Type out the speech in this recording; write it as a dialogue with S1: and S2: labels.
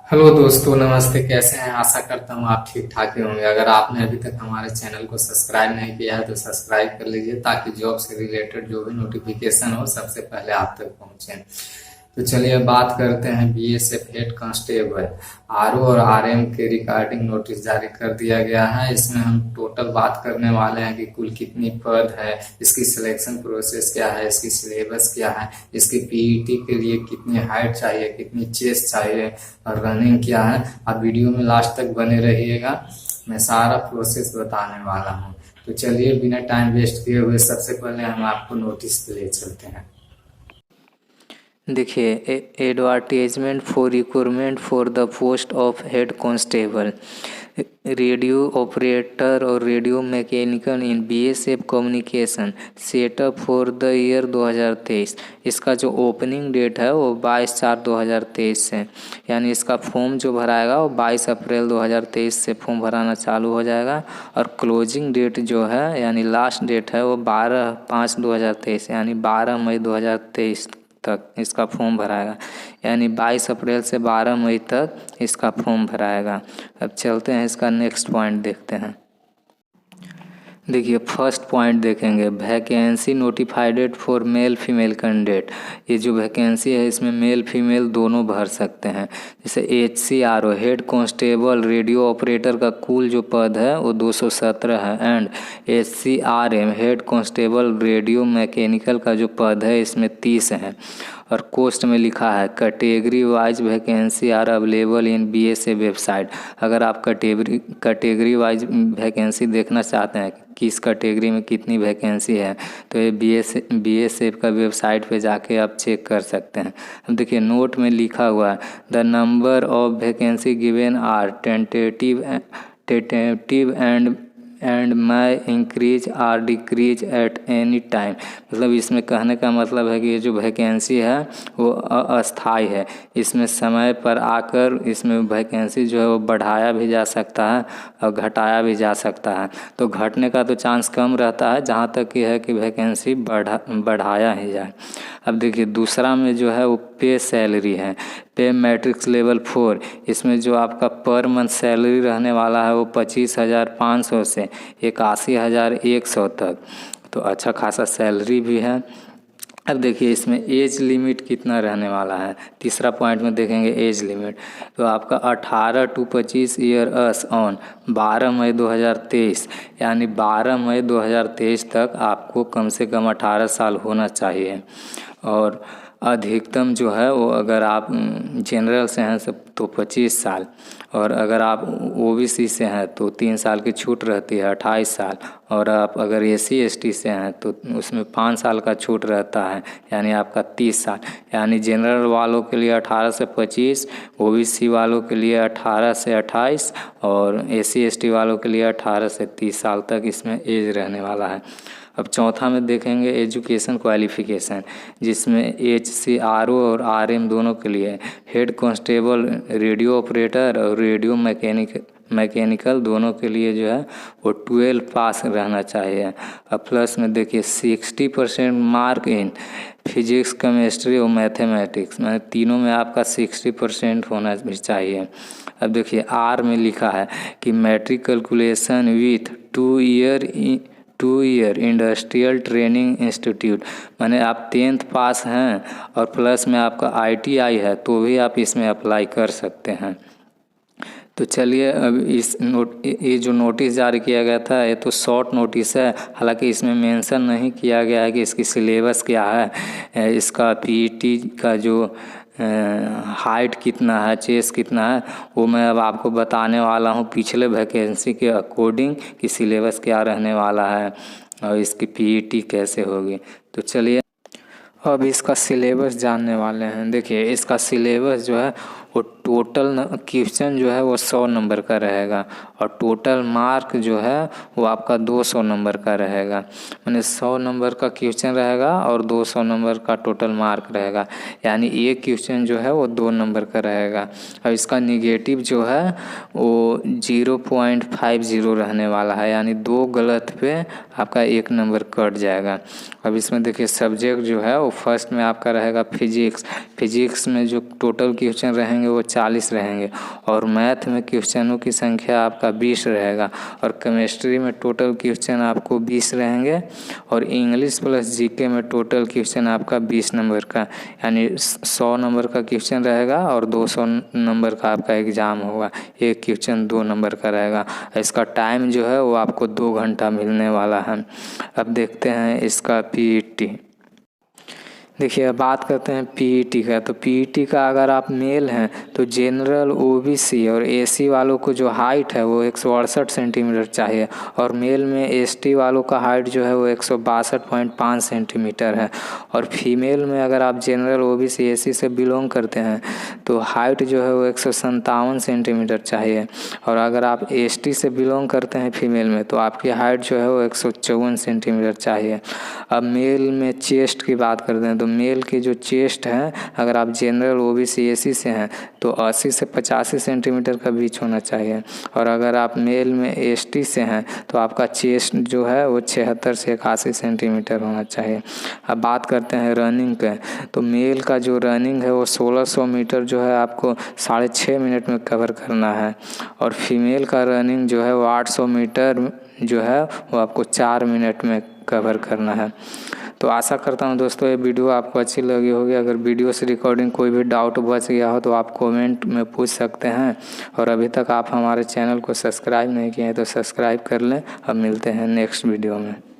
S1: Hello दोस्तों, नमस्ते। कैसे हैं? आशा करता हूँ आप ठीक ठाक ही होंगे। अगर आपने अभी तक हमारे चैनल को सब्सक्राइब नहीं किया है तो सब्सक्राइब कर लीजिए, ताकि जॉब से रिलेटेड जो भी नोटिफिकेशन हो सबसे पहले आप तक पहुंचे। तो चलिए अब बात करते हैं बीएसएफ हेड कांस्टेबल आरओ और आरएम के रिगार्डिंग नोटिस जारी कर दिया गया है। इसमें हम टोटल बात करने वाले हैं कि कुल कितनी पद है, इसकी सिलेक्शन प्रोसेस क्या है, इसकी सिलेबस क्या है, इसकी पीईटी के लिए कितनी हाइट चाहिए, कितनी चेस्ट चाहिए और रनिंग क्या है। आप वीडियो में लास्ट तक बने रहिएगा, मैं सारा प्रोसेस बताने वाला हूँ। तो चलिए बिना टाइम वेस्ट किए हुए सबसे पहले हम आपको नोटिस पे ले चलते हैं।
S2: देखिए, advertisement for recruitment for the post of head constable, radio operator और radio mechanical in BSF communication setup for the year 2023। इसका जो ओपनिंग डेट है वो 22/4/2023 से, यानी इसका फॉर्म जो भराएगा वो 22 अप्रैल 2023 से फॉर्म भराना चालू हो जाएगा। और क्लोजिंग डेट जो है यानी लास्ट डेट है वो 12/5/2023 यानी 12 मई 2023 तक इसका फॉर्म भराएगा। यानी 22 अप्रैल से 12 मई तक इसका फॉर्म भराएगा। अब चलते हैं इसका नेक्स्ट पॉइंट देखते हैं। देखिए, फर्स्ट पॉइंट देखेंगे, vacancy notified for male female candidate. ये जो वैकेंसी है इसमें मेल फीमेल दोनों भर सकते हैं। जैसे HCRO head constable radio operator का कुल जो पद है वो 217 है, and HCRM head constable radio mechanical का जो पद है इसमें 30 है। और पोस्ट में लिखा है category wise vacancy are available in BSF website. अगर आप कैटेगरी वाइज वैकेंसी देखना चाहते हैं किस कैटेगरी में कितनी वैकेंसी है तो ये बीएसएफ का वेबसाइट पे जाके आप चेक कर सकते हैं। अब देखिए, नोट में लिखा हुआ है the number of vacancy given are tentative and may increase or decrease at any time. मतलब इसमें कहने का मतलब है कि ये जो वैकेंसी है वो अस्थाई है, इसमें समय पर आकर इसमें वैकेंसी जो है वो बढ़ाया भी जा सकता है और घटाया भी जा सकता है। तो घटने का तो चांस कम रहता है, जहाँ तक ये है कि वैकेंसी बढ़ाया ही जाए। अब देखिए, दूसरा में जो है वो पे सैलरी है, पे मैट्रिक्स लेवल 4। इसमें जो आपका पर मंथ सैलरी रहने वाला है वो 25,500 से 81,100 तक, तो अच्छा खासा सैलरी भी है। अब देखिए, इसमें एज लिमिट कितना रहने वाला है। तीसरा पॉइंट में देखेंगे एज लिमिट, तो आपका 18 to 25 ईयर अस ऑन 12 मई 2023, यानी 12 मई 2023 तक आपको कम से कम 18 साल होना चाहिए। और अधिकतम जो है वो अगर आप जनरल से हैं सब तो 25 साल, और अगर आप ओबीसी से हैं तो 3 साल की छूट रहती है 28 साल, और आप अगर SC ST से हैं तो उसमें 5 साल का छूट रहता है यानी आपका 30 साल। यानी जनरल वालों के लिए 18 से 25, ओबीसी वालों के लिए 18 से 28 और SC ST वालों के लिए 18 से 30 साल तक इसमें एज रहने वाला है। अब चौथा में देखेंगे एजुकेशन क्वालिफिकेशन, जिसमें HCRO और RM दोनों के लिए हेड कांस्टेबल रेडियो ऑपरेटर और रेडियो मैकेनिकल दोनों के लिए जो है वो 12 पास रहना चाहिए। अब प्लस में देखिए 60% मार्क इन फिजिक्स केमिस्ट्री और मैथमेटिक्स, मैंने तीनों में आपका 60% होना भी चाहिए। अब देखिए, R में लिखा है कि matric calculation with 2 year industrial training institute, माने आप 10th पास हैं और प्लस में आपका ITI है तो भी आप इसमें अप्लाई कर सकते हैं। तो चलिए, अब ये जो नोटिस जारी किया गया था ये तो शॉर्ट नोटिस है, हालांकि इसमें मेंशन नहीं किया गया है कि इसकी सिलेबस क्या है, इसका पीईटी का जो हाइट कितना है, चेस्ट कितना है, वो मैं अब आपको बताने वाला हूँ पिछले वैकेंसी के अकॉर्डिंग कि सिलेबस क्या रहने वाला है और इसकी पीईटी कैसे होगी। तो चलिए अब इसका सिलेबस जानने वाले हैं। देखिए, इसका सिलेबस जो है वो टोटल क्वेश्चन जो है वो 100 नंबर का रहेगा और टोटल मार्क जो है वो आपका 200 नंबर का रहेगा। माने 100 नंबर का क्वेश्चन रहेगा और 200 नंबर का टोटल मार्क रहेगा, यानी एक क्वेश्चन जो है वो 2 नंबर का रहेगा। और इसका निगेटिव जो है वो 0.50 रहने वाला है, यानी 2 गलत पे आपका 1 नंबर कट जाएगा। अब इसमें देखिए सब्जेक्ट जो है वो फर्स्ट में आपका रहेगा फिजिक्स में जो टोटल क्वेश्चन रहेंगे वो 40 रहेंगे और मैथ में क्वेश्चनों की संख्या आपका 20 रहेगा और केमिस्ट्री में टोटल क्वेश्चन आपको 20 रहेंगे और इंग्लिश प्लस जीके में टोटल क्वेश्चन आपका 20 नंबर का, यानी 100 नंबर का क्वेश्चन रहेगा और 200 नंबर का आपका एग्ज़ाम होगा। एक क्वेश्चन 2 नंबर का रहेगा। इसका टाइम जो है वो आपको 2 घंटा मिलने वाला है। अब देखते हैं इसका पीईटी। देखिए अब बात करते हैं पीईटी का। तो पीईटी का अगर आप मेल हैं तो जनरल, ओबीसी और एसी वालों को जो हाइट है वो 168 सेंटीमीटर चाहिए और मेल में एसटी वालों का हाइट जो है वो 162.5 सेंटीमीटर है और फीमेल में अगर आप जनरल, ओबीसी, एसी से बिलोंग करते हैं तो हाइट जो है वो 157 सेंटीमीटर चाहिए और अगर आप एसटी से बिलोंग करते हैं फीमेल में तो आपकी हाइट जो है वो 154 सेंटीमीटर चाहिए। अब मेल में चेस्ट की बात करते हैं तो मेल की जो चेस्ट है अगर आप जनरल, ओबीसी, एसी से हैं तो 80 से 85 सेंटीमीटर का बीच होना चाहिए और अगर आप मेल में एसटी से हैं तो आपका चेस्ट जो है वो 76 से 81 सेंटीमीटर होना चाहिए। अब बात करते हैं रनिंग के। तो मेल का जो रनिंग है वो 1600 मीटर जो है आपको 6.5 मिनट में कवर करना है और फीमेल का रनिंग जो है वो 800 मीटर जो है वो आपको 4 मिनट में कवर करना है। तो आशा करता हूँ दोस्तों ये वीडियो आपको अच्छी लगी होगी। अगर वीडियो से रिकॉर्डिंग कोई भी डाउट बच गया हो तो आप कमेंट में पूछ सकते हैं और अभी तक आप हमारे चैनल को सब्सक्राइब नहीं किए हैं तो सब्सक्राइब कर लें। अब मिलते हैं नेक्स्ट वीडियो में।